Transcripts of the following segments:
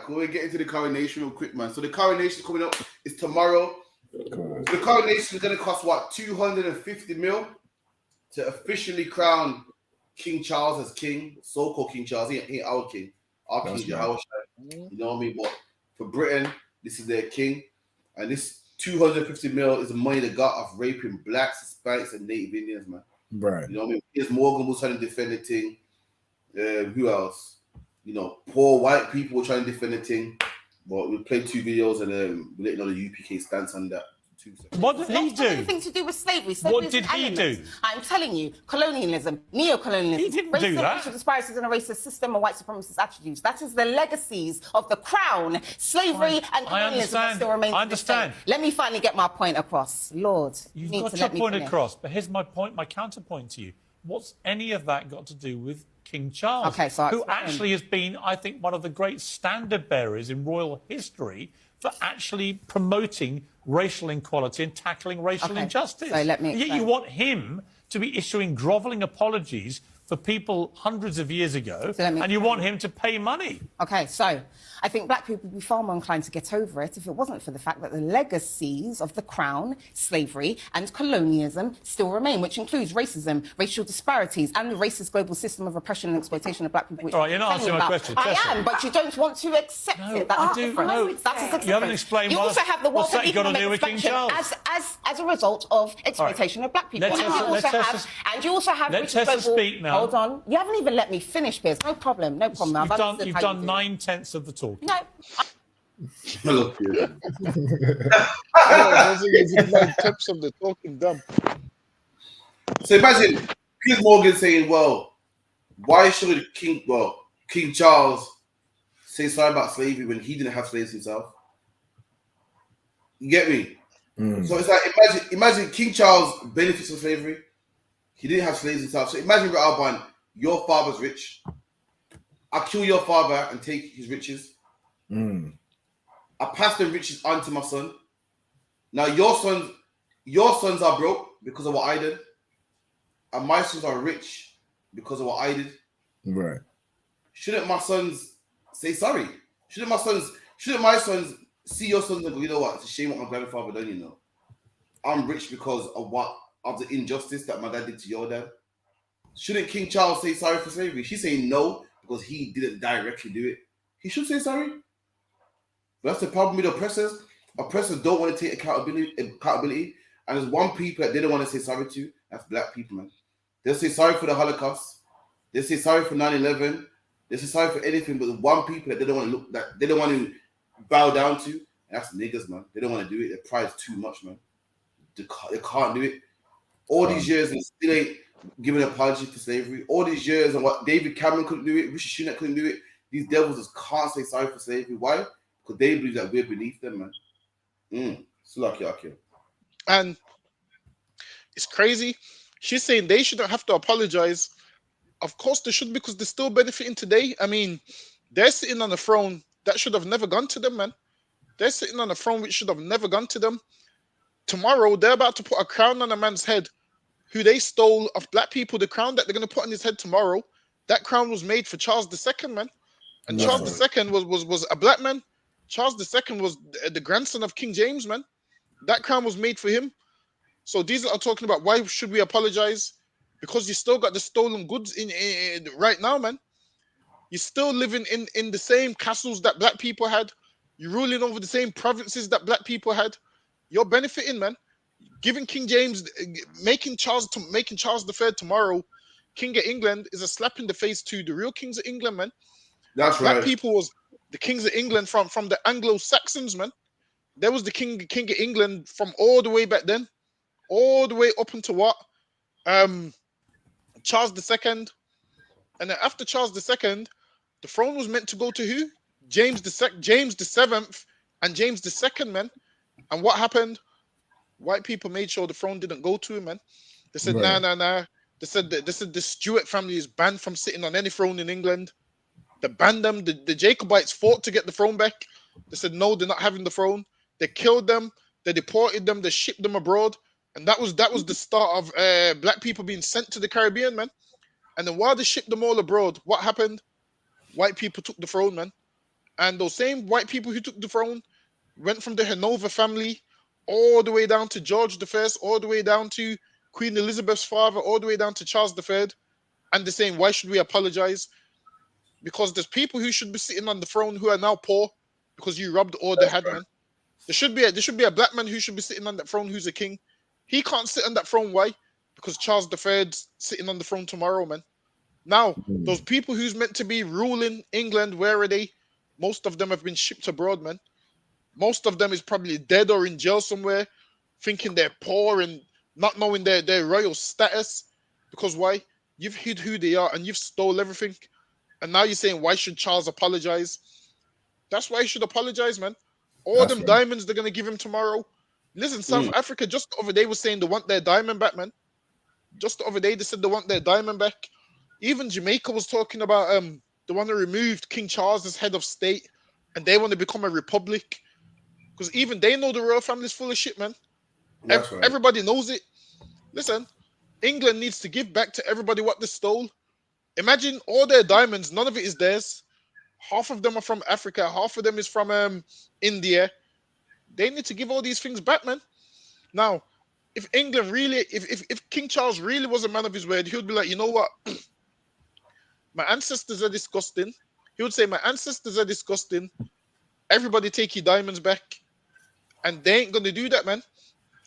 cool. We'll get into the coronation real quick, man. So the coronation coming up is tomorrow. So the coronation is going to cost, what, 250 mil to officially crown King Charles as king, so-called King Charles. He ain't our king. Our king is Yahweh. You know what I mean? But for Britain, this is their king. And this 250 mil is the money they got off raping blacks, Hispanics, and Native Indians, man. Right. You know what I mean? Piers Morgan was trying to defend the thing. Who else? You know, poor white people were trying to defend the thing. But we played 2 videos and we let you know the UPK stance on that. What did he do? Anything to do with slavery. What did he do? I'm telling you, colonialism, neo-colonialism, He didn't do that. racial disparities and a racist system and white supremacist attributes. That is the legacies of the crown. Slavery and colonialism still remain. I understand. Let me finally get my point across. Lord, You've got your point across, but here's my point, my counterpoint to you. What's any of that got to do with King Charles, who actually has been, I think, one of the great standard bearers in royal history for actually promoting racial inequality and tackling racial injustice? So let me Yet you want him to be issuing grovelling apologies for people hundreds of years ago, and you want him to pay money. Okay, so I think black people would be far more inclined to get over it if it wasn't for the fact that the legacies of the crown, slavery and colonialism still remain, which includes racism, racial disparities and the racist global system of oppression and exploitation of black people. Which all right, you're not answering my question. I am, but you don't want to accept it. That's different. You haven't explained you also have the what's that got to do with King Charles? as a result of exploitation of black people. And you also have let Tessa speak now. Hold on. You haven't even let me finish, Piers. No problem. No problem. You've done 9/10 of the talk. No. Hello, Piers. Tips of the talking dumb. So imagine Piers Morgan saying, well, why should King Charles say sorry about slavery when he didn't have slaves himself? You get me? So it's like, imagine King Charles benefits from slavery. He didn't have slaves himself. So imagine, Alban, your father's rich. I kill your father and take his riches. I pass the riches on to my son. Now your sons are broke because of what I did, and my sons are rich because of what I did. Right? Shouldn't my sons say sorry? Shouldn't my sons see your sons and go, you know what? It's a shame what my grandfather done. You know, I'm rich because of the injustice that my dad did to your dad. Shouldn't King Charles say sorry for slavery? She's saying no because he didn't directly do it. He should say sorry. But that's the problem with oppressors. Oppressors don't want to take accountability, and there's one people that they don't want to say sorry to. That's black people, man. They'll say sorry for the Holocaust. They'll say sorry for 9/11. They'll say sorry for anything, but the one people that they don't want to they don't want to bow down to, and that's niggas, man. They don't want to do it. Their pride is too much, man. They can't do it. All these years and still ain't giving an apology for slavery. All these years and what David Cameron couldn't do it, Rishi Sunak couldn't do it. These devils just can't say sorry for slavery. Why? Because they believe that we're beneath them, man. Lucky. And it's crazy. She's saying they shouldn't have to apologize. Of course they should, because they're still benefiting today. I mean, they're sitting on a throne that should have never gone to them, man. They're sitting on a throne which should have never gone to them. Tomorrow, they're about to put a crown on a man's head who they stole of black people. The crown that they're going to put on his head tomorrow, that crown was made for Charles II, man. And Charles II was a black man. Charles II was the grandson of King James, man. That crown was made for him. So these are talking about why should we apologize? Because you still got the stolen goods in right now, man. You're still living in the same castles that black people had. You're ruling over the same provinces that black people had. You're benefiting, man. Giving King James, making Charles III tomorrow King of England is a slap in the face to the real kings of England, man. That's right. Black people was the kings of England from the Anglo-Saxons, man. There was the king of England from all the way back then, all the way up into what? Charles II. And then after Charles II, the throne was meant to go to who? James VII and James II, man. And what happened? White people made sure the throne didn't go to him, man. They said, nah. They said the Stuart family is banned from sitting on any throne in England. They banned them. The Jacobites fought to get the throne back. They said, no, they're not having the throne. They killed them. They deported them. They shipped them abroad. And that was the start of black people being sent to the Caribbean, man. And then while they shipped them all abroad, what happened? White people took the throne, man. And those same white people who took the throne went from the Hanover family all the way down to George I, all the way down to Queen Elizabeth's father, all the way down to Charles III. And they're saying, why should we apologize? Because there's people who should be sitting on the throne who are now poor because you robbed all they had, man. There should be a black man who should be sitting on that throne who's a king. He can't sit on that throne. Why? Because Charles III's sitting on the throne tomorrow, man. Now, those people who's meant to be ruling England, where are they? Most of them have been shipped abroad, man. Most of them is probably dead or in jail somewhere, thinking they're poor and not knowing their royal status. Because why? You've hid who they are and you've stole everything. And now you're saying, why should Charles apologize? That's why he should apologize, man. All them diamonds they're going to give him tomorrow. Listen, South Africa just the other day was saying they want their diamond back, man. Just the other day they said they want their diamond back. Even Jamaica was talking about they want to remove King Charles as head of state and they want to become a republic. Because even they know the royal family's full of shit, man. Everybody knows it. Listen, England needs to give back to everybody what they stole. Imagine all their diamonds, none of it is theirs. Half of them are from Africa, half of them is from India. They need to give all these things back, man. Now, if England really, if King Charles really was a man of his word, he would be like, you know what? My ancestors are disgusting. He would say, my ancestors are disgusting. Everybody take your diamonds back. And they ain't going to do that, man.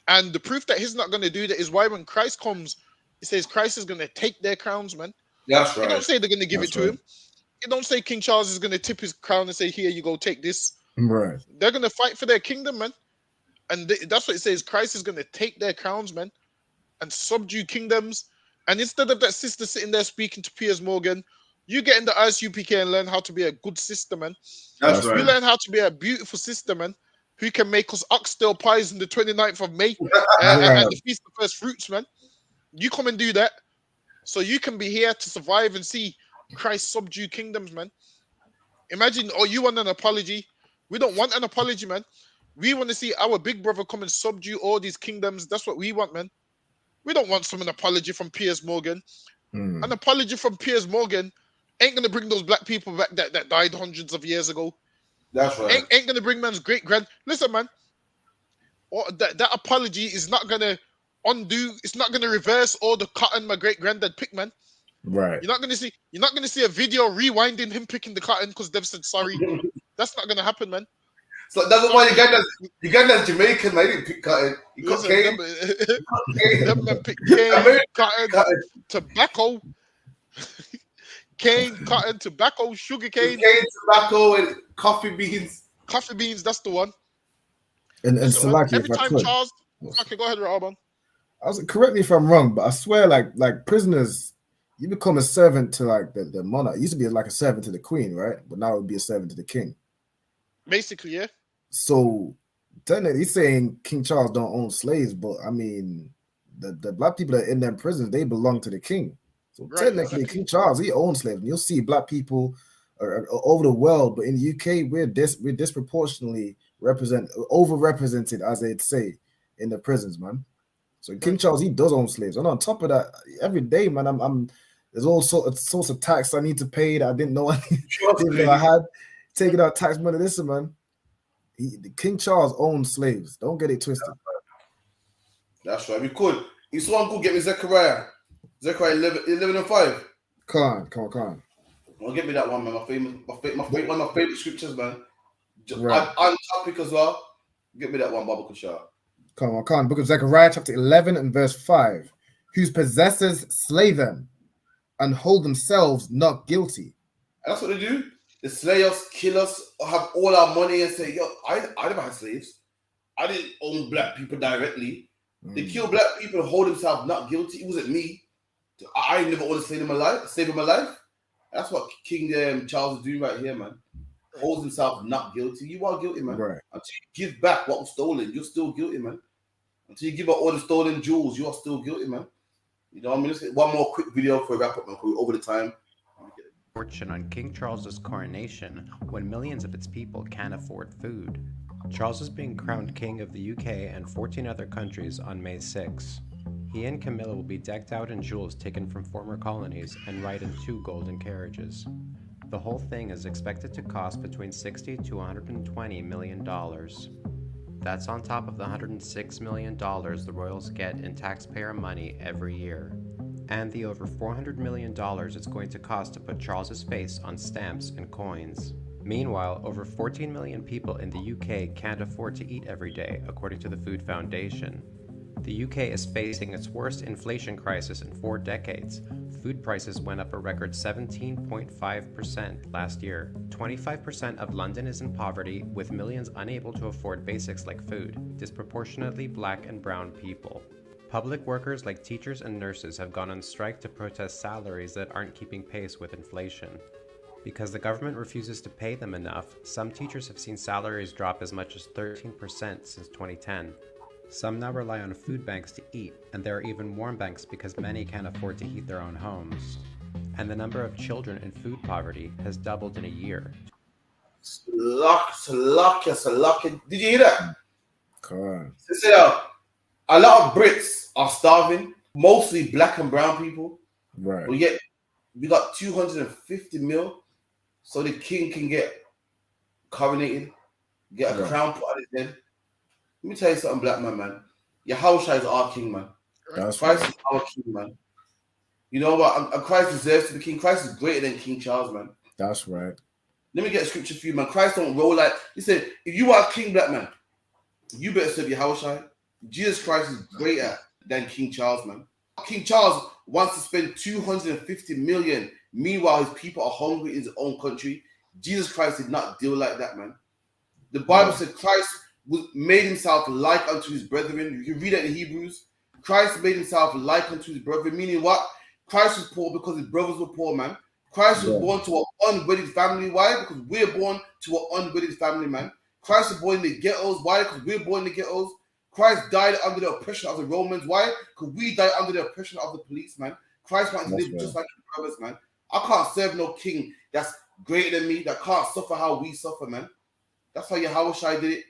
And the proof that he's not going to do that is why when Christ comes, he says Christ is going to take their crowns, man. That's right. He don't say they're going to give it to him. He don't say King Charles is going to tip his crown and say, here you go, take this. Right. They're going to fight for their kingdom, man. And that's what it says. Christ is going to take their crowns, man, and subdue kingdoms. And instead of that sister sitting there speaking to Piers Morgan, you get in the I.S.U.P.K and learn how to be a good sister, man. That's right. You learn how to be a beautiful sister, man, who can make us oxtail pies on the 29th of May at the Feast of First Fruits, man. You come and do that so you can be here to survive and see Christ subdue kingdoms, man. Imagine, you want an apology. We don't want an apology, man. We want to see our big brother come and subdue all these kingdoms. That's what we want, man. We don't want an apology from Piers Morgan. An apology from Piers Morgan ain't going to bring those black people back that died hundreds of years ago. That's right. Ain't going to bring man's great-grand. Listen, man. That apology is not going to undo. It's not going to reverse all the cotton my great-granddad picked, man. Right. You're not going to see a video rewinding him picking the cotton because they've said sorry. That's not going to happen, man. So that's why Uganda's Jamaican, man. He didn't pick cotton. He got cane. Them men pick cane, cotton, tobacco. Cane, cotton, tobacco, sugar cane. Cane, tobacco, and coffee beans. Coffee beans, that's the one. And So, Salaki, every if I time could. Charles... Okay, go ahead, Rahman. Correct me if I'm wrong, but I swear, like prisoners, you become a servant to like the monarch. It used to be like a servant to the queen, right? But now it would be a servant to the king. Basically, yeah. So technically, he's saying King Charles don't own slaves, but I mean, the black people that are in them prisons, they belong to the king. So technically, exactly. King Charles, he owns slaves. And you'll see black people are over the world, but in the UK, we're disproportionately overrepresented, as they'd say, in the prisons, man. So King Charles, he does own slaves. And on top of that, every day, man, I'm there's all sorts of tax I need to pay that I didn't know I had. Taking out tax money. Listen, man. King Charles owned slaves. Don't get it twisted. That's right. We could. If someone could get me Zechariah 11 and 5. Come on. Well, get me that one, man. One of my favorite scriptures, man. Right. On topic as well. Get me that one, Baba Kushar. Come on. Book of Zechariah, chapter 11 and verse 5. Whose possessors slay them and hold themselves not guilty. And that's what they do. They slay us, kill us, have all our money and say, yo, I never had slaves. I didn't own black people directly. They kill black people and hold themselves not guilty. It wasn't me. I never owned a slave in my life. That's what King Charles is doing right here, man. Holds himself not guilty. You are guilty, man. Right. Until you give back what was stolen, you're still guilty, man. Until you give up all the stolen jewels, you are still guilty, man. You know what I mean? Let's get one more quick video for a wrap up, man. Over the time. Fortune on King Charles's coronation when millions of its people can't afford food. Charles is being crowned King of the UK and 14 other countries on May 6. He and Camilla will be decked out in jewels taken from former colonies and ride in 2 golden carriages. The whole thing is expected to cost between $60 to $120 million. That's on top of the $106 million the royals get in taxpayer money every year, and the over $400 million it's going to cost to put Charles's face on stamps and coins. Meanwhile, over 14 million people in the UK can't afford to eat every day, according to the Food Foundation. The UK is facing its worst inflation crisis in 4 decades. Food prices went up a record 17.5% last year. 25% of London is in poverty, with millions unable to afford basics like food, disproportionately black and brown people. Public workers like teachers and nurses have gone on strike to protest salaries that aren't keeping pace with inflation. Because the government refuses to pay them enough, some teachers have seen salaries drop as much as 13% since 2010. Some now rely on food banks to eat, and there are even warm banks because many can't afford to heat their own homes. And the number of children in food poverty has doubled in a year. Salakia. Did you hear that? Correct. A lot of Brits are starving, mostly black and brown people. Right. But yet, we got 250 mil, so the king can get coronated, get a crown put on his head. Let me tell you something, black man. Yahushua is our king, man. That's Christ right. is our king, man. You know what? Christ deserves to be king. Christ is greater than King Charles, man. That's right. Let me get a scripture for you, man. Christ don't roll like... He said, if you are king, black man, you better serve Yahushua. Jesus Christ is greater than King Charles, man. King Charles wants to spend 250 million. Meanwhile, his people are hungry in his own country. Jesus Christ did not deal like that, man. The Bible said Christ made himself like unto his brethren. You can read that in Hebrews. Christ made himself like unto his brethren, meaning what? Christ was poor because his brothers were poor, man. Christ was born to an unwedded family. Why? Because we're born to an unwedded family, man. Christ was born in the ghettos. Why? Because we're born in the ghettos. Christ died under the oppression of the Romans. Why? Because we died under the oppression of the police, man. Christ wanted to live just like his brothers, man. I can't serve no king that's greater than me, that can't suffer how we suffer, man. That's how Yahushua did it.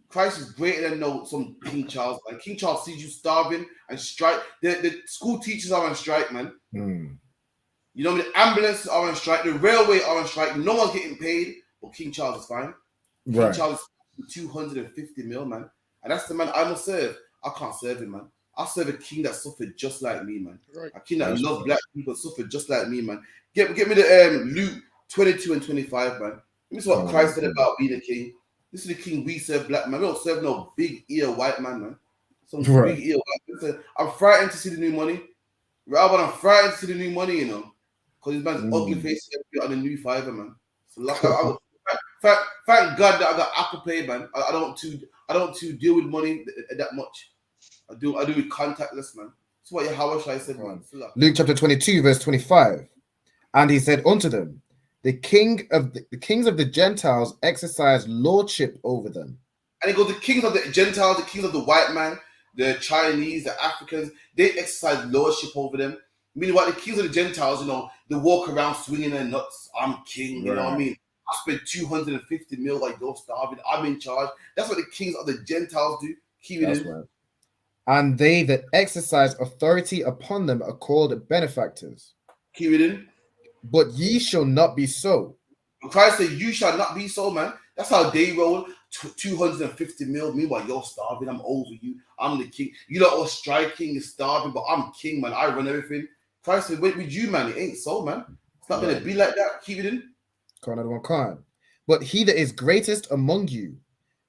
Christ is greater than some King Charles, man. King Charles sees you starving and strike. The school teachers are on strike, man. You know, the ambulances are on strike. The railway are on strike. No one's getting paid, but King Charles is fine. King Charles is 250 mil, man. And that's the man I must serve. I can't serve him, man. I serve a king that suffered just like me, man. A king that loves black people, suffered just like me, man. Get me the Luke 22 and 25, man. This is what Christ said about being a king. This is the king we serve, black man. We don't serve no big ear white man, man. Some big ear white man. I'm frightened to see the new money. Rather, I'm frightened to see the new money, you know. Because this man's ugly face on the new fiver, man. So like, thank God that I got Apple Pay, man. I don't too deal with money that much. I do with contactless, man. That's what Yahushua said, man. Luke chapter 22, verse 25. And he said unto them, the kings of the Gentiles exercise lordship over them. And he goes, the kings of the Gentiles, the kings of the white man, the Chinese, the Africans, they exercise lordship over them. Meaning what? The kings of the Gentiles, you know, they walk around swinging their nuts. I'm king, you know what I mean? I spent 250 mil like you're starving. I'm in charge. That's what the kings of the Gentiles do. Keep it in. Right. And they that exercise authority upon them are called benefactors. Keep it in. But ye shall not be so. Christ said, you shall not be so, man. That's how they roll. 250 mil. Meanwhile, you're starving. I'm over you. I'm the king. You lot are striking and starving, but I'm king, man. I run everything. Christ said, wait with you, man. It ain't so, man. It's not going to be like that. Keep it in. But he that is greatest among you,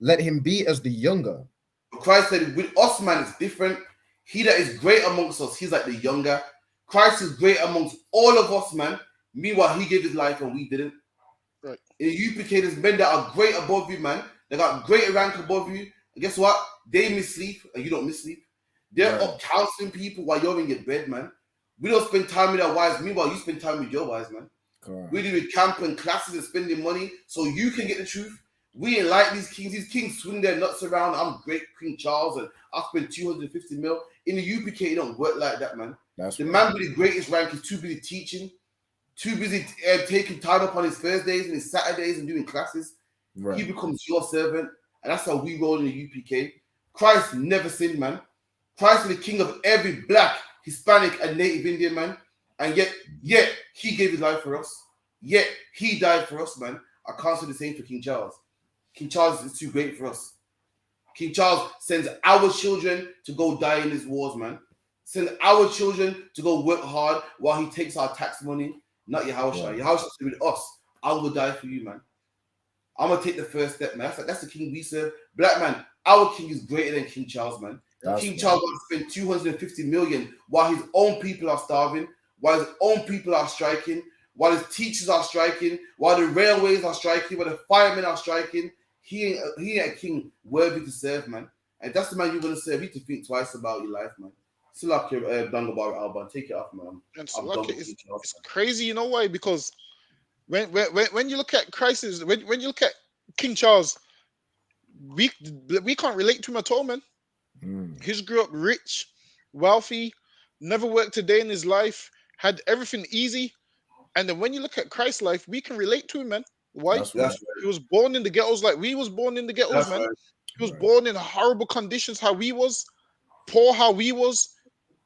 let him be as the younger. Christ said, with us, man, it's different. He that is great amongst us, he's like the younger. Christ is great amongst all of us, man. Meanwhile, he gave his life and we didn't. Right. In the UPK, there's men that are great above you, man. They got great rank above you. And guess what? They miss sleep and you don't miss sleep. They're up counseling people while you're in your bed, man. We don't spend time with our wives. Meanwhile, you spend time with your wives, man. We do with camp and classes and spending money so you can get the truth. We ain't like these kings. These kings swing their nuts around. I'm great King Charles and I spend 250 mil. In the UPK, it don't work like that, man. The man with the greatest rank is too busy teaching, too busy taking time up on his Thursdays and his Saturdays and doing classes. He becomes your servant. And that's how we roll in the UPK. Christ never sinned, man. Christ is the king of every black, Hispanic, and Native Indian man. And yet he gave his life for us. Yet he died for us, man. I can't say the same for King Charles. King Charles is too great for us. King Charles sends our children to go die in his wars, man. Send our children to go work hard while he takes our tax money. Not Yahushua. Yeah. Yahushua is with us. I will die for you, man. I'm gonna take the first step, man. That's the king we serve. Black man, our king is greater than King Charles, man. King Charles spent 250 million while his own people are starving, while his own people are striking, while his teachers are striking, while the railways are striking, while the firemen are striking. He ain't a king worthy to serve, man. And that's the man you're gonna serve. You need to think twice about your life, man. Still like your Dungabar Alba. Take it off, man. And so like it's crazy, you know why? Because when you look at crisis, when you look at King Charles, we can't relate to him at all, man. He grew up rich, wealthy, never worked a day in his life, had everything easy. And then when you look at Christ's life, we can relate to him, man. Why? That's right. He was born in the ghettos like we was born in the ghettos, That's man. right. He was born in horrible conditions, how we was, poor how we was,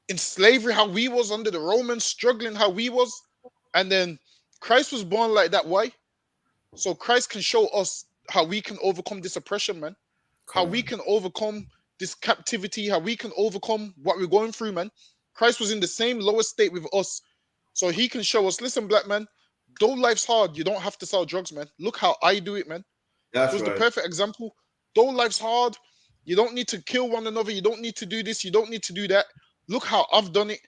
in slavery how we was, under the Romans, struggling how we was. And then Christ was born like that. Why? So Christ can show us how we can overcome this oppression, man. How we can overcome this captivity, how we can overcome what we're going through, man. Christ was in the same lowest state with us. So he can show us, listen, black man, though life's hard, you don't have to sell drugs, man. Look how I do it, man. That's it was right. the perfect example. Though life's hard, you don't need to kill one another. You don't need to do this. You don't need to do that. Look how I've done it.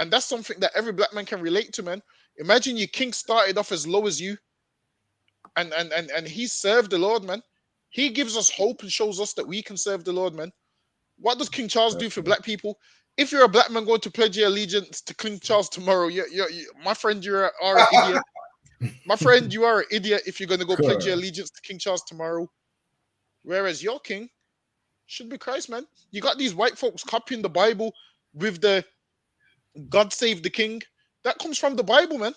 And that's something that every black man can relate to, man. Imagine your king started off as low as you. And he served the Lord, man. He gives us hope and shows us that we can serve the Lord, man. What does King Charles do for black people? If you're a black man going to pledge your allegiance to King Charles tomorrow, my friend, you are an idiot. My friend, you are an idiot if you're going to go pledge your allegiance to King Charles tomorrow. Whereas your king should be Christ, man. You got these white folks copying the Bible with the God save the king. That comes from the Bible, man.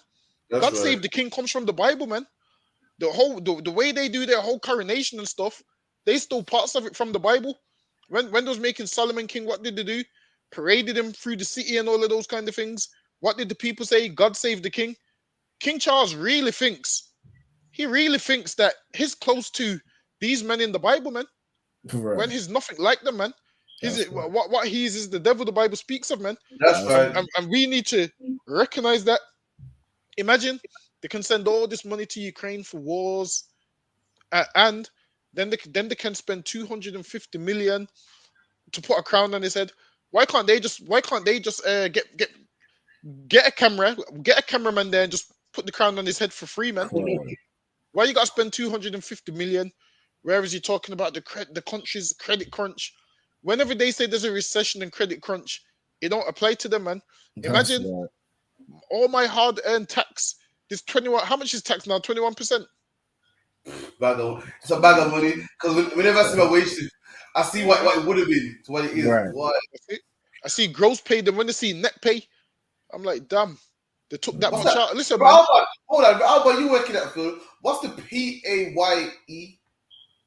That's God right. save the king comes from the Bible, man. The way they do their whole coronation and stuff, they stole parts of it from the Bible. When they was making Solomon king, what did they do? Paraded him through the city and all of those kind of things. What did the people say? God save the king. King Charles really thinks that he's close to these men in the Bible, man. Right. When he's nothing like them, man. What he is the devil the Bible speaks of, man. That's right. And we need to recognize that. Imagine they can send all this money to Ukraine for wars, and then they can spend 250 million to put a crown on his head. Why can't they just get a cameraman there and just put the crown on his head for free, man? Why you got to spend 250 million? Whereas you're talking about the country's credit crunch. Whenever they say there's a recession and credit crunch, it don't apply to them, man. Imagine all my hard-earned tax. This 21. How much is tax now? 21%. It's a bag of money. Because whenever I see my wage slip, I see what it would have been to what it is. Right. I see gross pay, then when I see net pay, I'm like, damn, they took that much out. Listen, bro, man. Hold on, Albert, you working at field. What's the PAYE?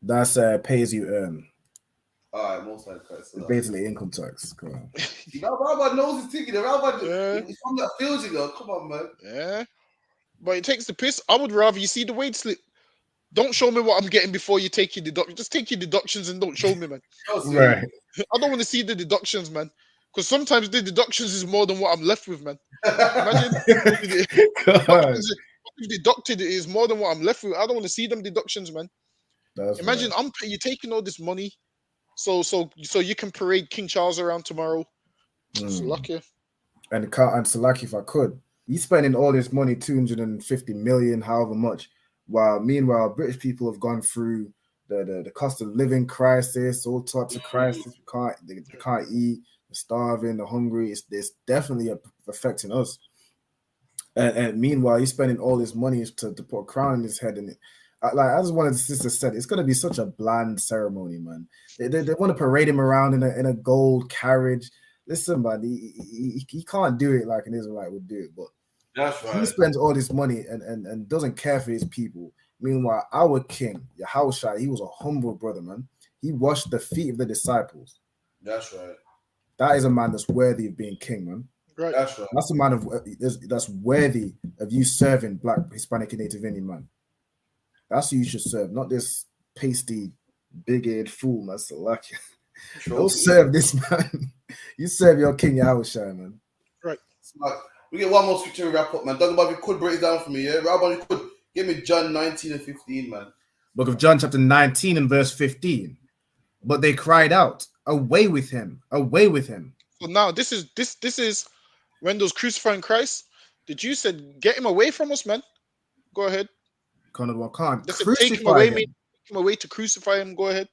That's pay as you earn. All right, most likely. So basically income tax. Come on. Albert knows his ticket. Albert, he's from that field, you know. Come on, man. Yeah. But it takes the piss. I would rather you see the wage slip. Don't show me what I'm getting before you take your deduction. Just take your deductions and don't show me, man. Right. I don't want to see the deductions, man. Because sometimes the deductions is more than what I'm left with, man. Imagine what you've deducted is more than what I'm left with. I don't want to see them deductions, man. Imagine you're taking all this money, so you can parade King Charles around tomorrow. It's lucky. And Salaki, if I could, he's spending all this money, 250 million, however much. While meanwhile, British people have gone through the cost of living crisis, all types of crisis. They can't eat, they're starving, they're hungry. It's definitely affecting us. And meanwhile, he's spending all this money to put a crown on his head. And as one of the sisters said, it's going to be such a bland ceremony, man. They want to parade him around in a gold carriage. Listen, man, he can't do it like an Israelite would do it, but that's right. He spends all this money and doesn't care for his people. Meanwhile, our king, Yahushua, he was a humble brother, man. He washed the feet of the disciples. That's right. That is a man that's worthy of being king, man. Right. That's a man of that's worthy of you serving Black, Hispanic, and Native Indian man. That's who you should serve, not this pasty, big-eared fool, man. So like, don't serve this man. You serve your King Yahushua, man. Right. We get one more scripture to wrap up, man. Dr. Bob, you could break it down for me, yeah? Rabbi, you could give me John 19 and 15, man. Book of John, chapter 19 and verse 15. But they cried out, "Away with him! Away with him!" So now this is when those crucifying Christ. The Jews said, "Get him away from us, man." Go ahead. They said, "Take him away, take him away to crucify him." Go ahead.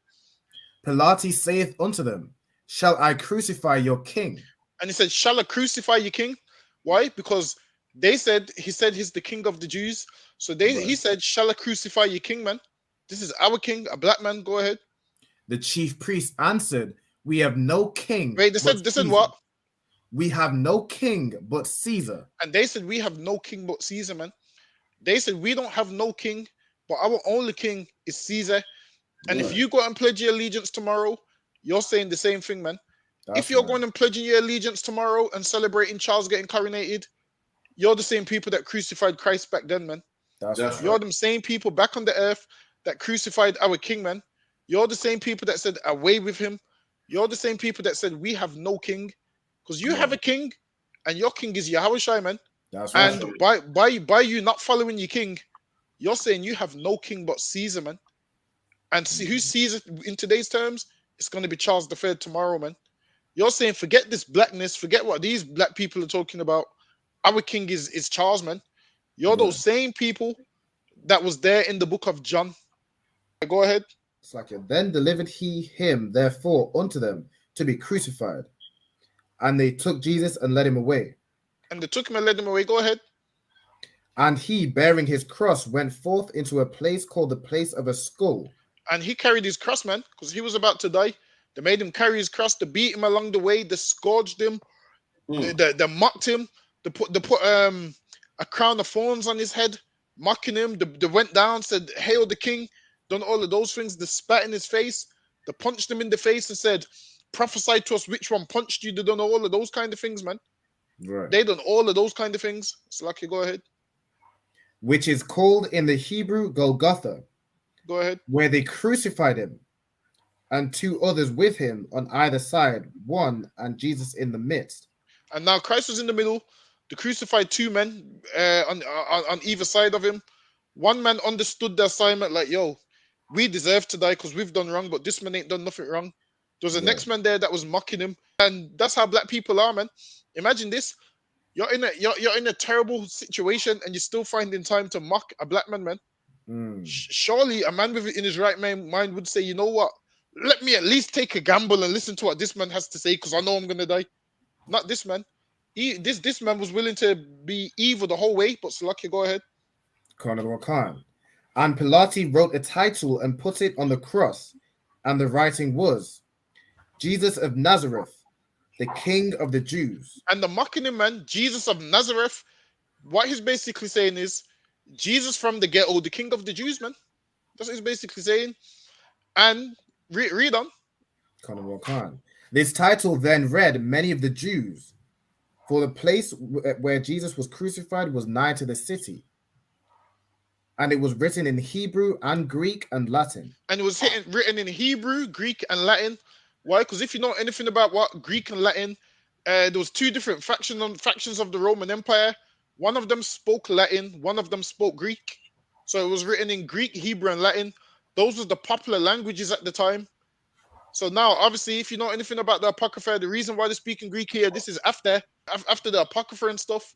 Pilate saith unto them, "Shall I crucify your king?" And he said, "Shall I crucify your king?" Why? Because he said he's the king of the Jews. So he said, "Shall I crucify your king, man? This is our king, a black man." Go ahead. The chief priest answered, "We have no king." Wait, they said what? We have no king but Caesar. And they said, "We have no king but Caesar, man." They said, "We don't have no king, but our only king is Caesar." And if you go and pledge your allegiance tomorrow, you're saying the same thing, man. If you're going and pledging your allegiance tomorrow and celebrating Charles getting coronated, you're the same people that crucified Christ back then, man. You're the same people back on the earth that crucified our king, man. You're the same people that said, "Away with him." You're the same people that said, "We have no king." Because you have a king, and your king is Yahushua, man. And by you not following your king, you're saying you have no king but Caesar, man. And see who's Caesar in today's terms? It's going to be Charles III tomorrow, man. You're saying forget this blackness, forget what these black people are talking about. Our king is Charles, man. You're those same people that was there in the book of John. Go ahead. It's like, then delivered he him therefore unto them to be crucified. And they took Jesus and led him away. And they took him and led him away. Go ahead. And he, bearing his cross, went forth into a place called the place of a skull. And he carried his cross, man, because he was about to die. They made him carry his cross. They beat him along the way. They scourged him. They mocked him. They put a crown of thorns on his head, mocking him. They went down, said, "Hail the king." Done all of those things. They spat in his face. They punched him in the face and said, "Prophesy to us which one punched you." They done all of those kind of things, man. Right. They done all of those kind of things. So, like, you go ahead. Which is called in the Hebrew Golgotha. Go ahead. Where they crucified him, and two others with him on either side, one and Jesus in the midst. And now Christ was in the middle. They crucified two men on either side of him. One man understood the assignment, like, "Yo, we deserve to die because we've done wrong, but this man ain't done nothing wrong." There was a next man there that was mocking him, and that's how black people are, man. Imagine this: you're in a terrible situation, and you're still finding time to mock a black man, man. Surely a man in his right mind would say, "You know what? Let me at least take a gamble and listen to what this man has to say, because I know I'm gonna die." Not this man. This man was willing to be evil the whole way. But Salaki, go ahead. Khan. And Pilate wrote a title and put it on the cross, and the writing was, "Jesus of Nazareth, the King of the Jews." And the mocking him, man, Jesus of Nazareth. What he's basically saying is, Jesus from the ghetto, the King of the Jews, man. That's what he's basically saying. And read on. Khan. This title then read many of the Jews, for the place where Jesus was crucified was nigh to the city. And it was written in Hebrew and Greek and Latin. And it was written in Hebrew, Greek, and Latin. Why? Because if you know anything about what Greek and Latin, there was two different factions of the Roman Empire. One of them spoke Latin, one of them spoke Greek. So it was written in Greek, Hebrew, and Latin. Those were the popular languages at the time. So now, obviously, if you know anything about the Apocrypha, the reason why they're speaking Greek here, this is after the Apocrypha and stuff.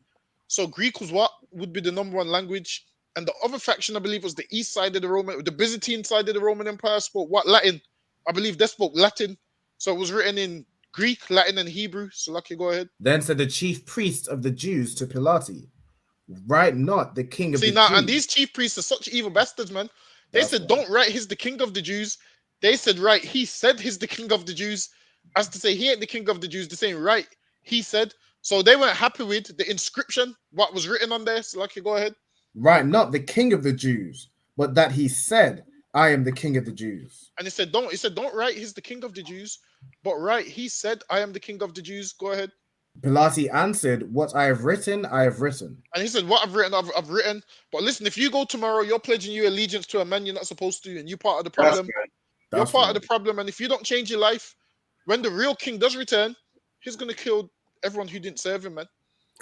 So Greek was what would be the #1 language. And the other faction, I believe, was the east side of the Byzantine side of the Roman Empire spoke what? Latin. I believe they spoke Latin. So it was written in Greek, Latin, and Hebrew. So Lucky, go ahead. Then said the chief priests of the Jews to Pilate, "Write not the King of the Jews." And these chief priests are such evil bastards, man. They said, "Don't write he's the King of the Jews." They said, "Right, he said he's the King of the Jews." As to say, he ain't the King of the Jews. They're saying, "Right, he said." So they weren't happy with the inscription, what was written on there. So Lucky, go ahead. "Write not the King of the Jews, but that he said, I am the King of the Jews." And he said, don't write he's the King of the Jews, but write, he said, "I am the King of the Jews." Go ahead. Pilati answered, "What I have written, I have written." And he said, "What I've written, I've written. But listen, if you go tomorrow, you're pledging your allegiance to a man you're not supposed to, and you're part of the problem. You're part of the problem. And if you don't change your life, when the real king does return, he's going to kill everyone who didn't serve him, man.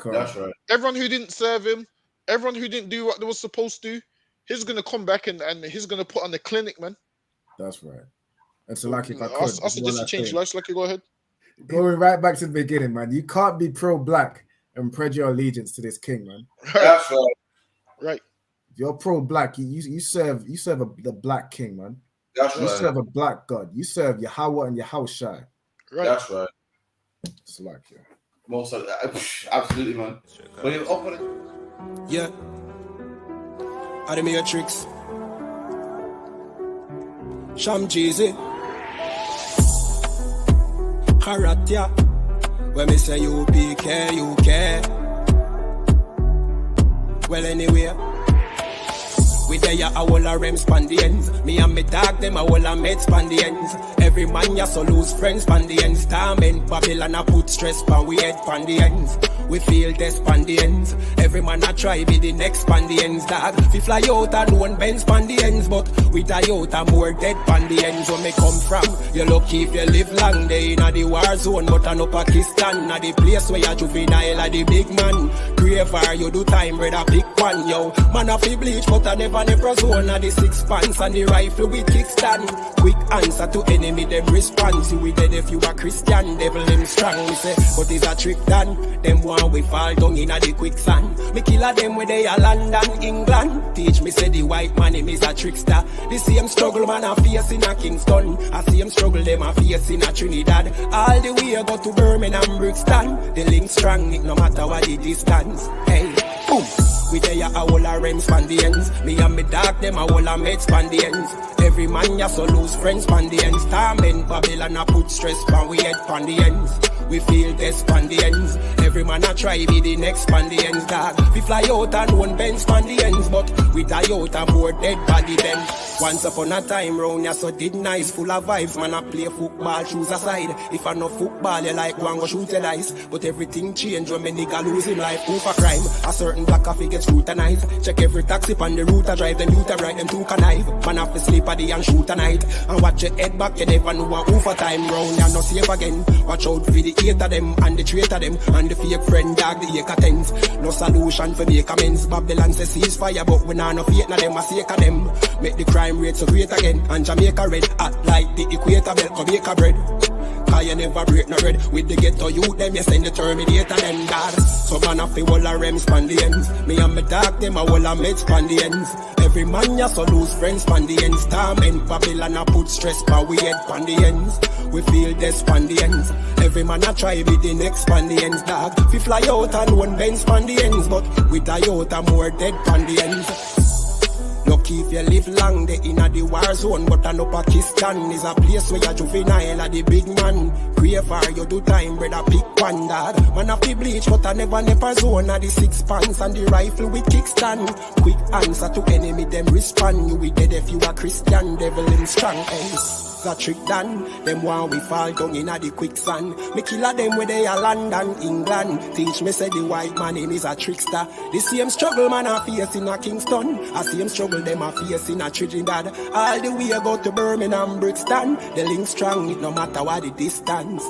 That's right. Everyone who didn't serve him, everyone who didn't do what they were supposed to, he's going to come back and he's going to put on the clinic, man. That's right. And so, like, if I could, I suggest you change your life. Like, go ahead. Going right back to the beginning, man. You can't be pro-black and pledge your allegiance to this king, man. That's right. Right. If you're pro-black, you serve the black king, man. That's you serve a black God. You serve Yahweh and Yahushai. Right. That's right. It's like, yeah. Most of absolutely, man. But you're up on it. Yeah. Are the Matrix? Sham Jeezy. Haratia. When me say U.P.K, U.K. Well, anyway. We there a whole a rem span the ends. Me and me dog them a whole a med span the ends. Every man ya so lose friends span the ends. Torment Babylon a put stress pan we head pan the ends. We feel this span the ends. Every man a try be the next span the ends. Dog, we fly out and one bend span the ends. But we die out and more dead pan the ends. Where me come from, you lucky if you live long. They in a the war zone, but I no Pakistan. A the place where you juvenile a the big man. Graver you do time, brother, pick one, yo. Man a fi bleach, but I never zone of the 6 pants and the rifle with kickstand. Quick answer to enemy, them response. You we dead if you a Christian, devil them strong. We say, but is a trick done. Them one we fall down in a the quicksand. Me kill a them where they are London, England. Teach me say the white man him is a trickster. The same struggle man a face in a Kingston. A same struggle them a face in a Trinidad. All the way go to Birmingham, Brixton. The link strong, it no matter what the distance. Hey, boom. We there a whole a rem span the ends. Me and me dog them a whole a med span the ends. Every man ya so lose friends span the ends. Torment Babylon a put stress pan we head pan the ends. We feel this span the ends. Every man a try be the next span the ends, dog. We fly out and one bend span the ends. But we die out and more dead body then. Once upon a time round ya so did nice. Full of vibes, man a play football, shoes aside. If I no football you like one go shoot your dice. But everything change when me nigga lose him life. Who for crime? A certain black coffee get scrutinized. Check every taxi on the route I drive. Them youth I ride them to connive. Man have to sleep at the and shoot a night. And watch your head back, you never know who for time round. You're not safe again. Watch out for the hate of them and the traitor them. And the fake friend dog, the acre tens. No solution for make amends. Babylon says ceasefire, but we not no fate na them a sake of them. Make the crime rate so great again. And Jamaica red, hot like the equator belt, Jamaica bread. Cause you never break no red. With the ghetto youth, them you send the Terminator them dad. So man off the whole a rem span the ends. Me and me dog them a whole a med span the ends. Every man ya so lose friends span the ends. Torment Babylon a put stress pan we head pan the ends. We feel this span the ends. Every man a try be the next span the ends, dog. We fly out and one bend span the ends. But we die out and more dead pan the ends. Lucky if you live long, they in a the war zone. But I know Pakistan is a place where you juvenile a the big man. Graver you do time, brother, pick one, dad. Man have to bleach, but I never zone. A the 6 pants and the rifle with kickstand. Quick answer to enemy, them respond. You we dead if you a Christian, devil in strong. Hey. Got trick done, them one we fall down in a the quicksand. Me kill a them where they are London, England. Teach me say the white man him is a trickster. The same struggle man a face in a Kingston. A same struggle them a face in a Trinidad. All the way go to Birmingham, Brixton. The link strong, it no matter what the distance.